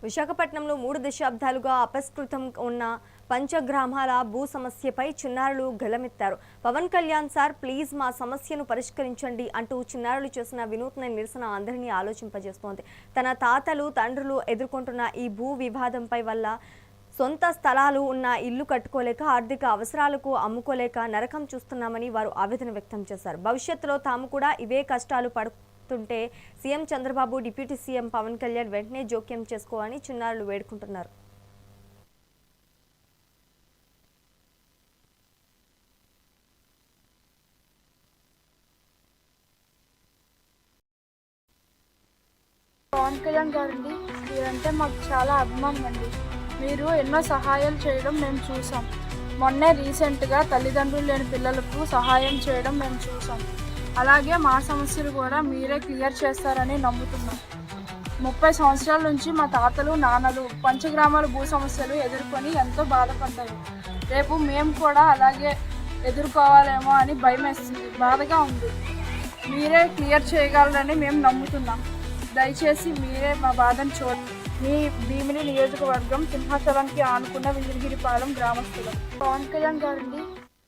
విశాఖపట్నంలో 3 దశాబ్దాలుగా అపస్కృతం ఉన్న పంచగ్రామాల భూ సమస్యపై చిన్నారులు గలమెత్తారు. పవన్ కళ్యాణ్ సార్ ప్లీజ్ మా సమస్యను పరిష్కరించండి అంటూ చిన్నారులు చేసిన వినూత్న నిరసన అందరినీ ఆలోచింపజేస్తోంది. తన తాతలు తండ్రులు ఎదుర్కొంటున్న ఈ భూ వివాదంపై వల్ల సొంత స్థలాలు ఉన్న ఇల్లు కట్టుకోలేక ఆర్థిక అవసరాలకు అమ్ముకోలేక నరకం చూస్తున్నామని వారు ఆవేదన వ్యక్తం చేశారు. భవిష్యత్తులో తాము కూడా ఇవే కష్టాలు పడుతుంటే CM Chandrababu, deputy CM Pawan Kalyan వెంటనే జోక్యం చేసుకోవాలని చిన్నారులు వేడుకుంటున్నారు. పవన్ కళ్యాణ్ గారండి, మీరంటే మాకు చాలా అభిమానం అండి. మీరు ఎన్నో సహాయాలు చేయడం మేము చూసాం. మొన్నే రీసెంట్గా తల్లిదండ్రులు లేని పిల్లలకు సహాయం చేయడం మేము చూసాం. అలాగే మా సమస్యలు కూడా మీరే క్లియర్ చేస్తారని నమ్ముతున్నాం. 30 సంవత్సరాల నుంచి మా తాతలు నాన్నలు పంచగ్రామాల భూ సమస్యలు ఎదుర్కొని ఎంతో బాధపడ్డారు. రేపు మేము కూడా అలాగే ఎదుర్కోవాలేమో అని భయమేస్తుంది, బాధగా ఉంది. మీరే క్లియర్ చేయగలరని మేము నమ్ముతున్నాం. దయచేసి మీరే మా బాధను చూడండి. మీ భీమిలి నియోజకవర్గం సింహాచలానికి ఆనుకున్న విజయగిరిపాలెం గ్రామస్తులు. పవన్ కళ్యాణ్ గారండి,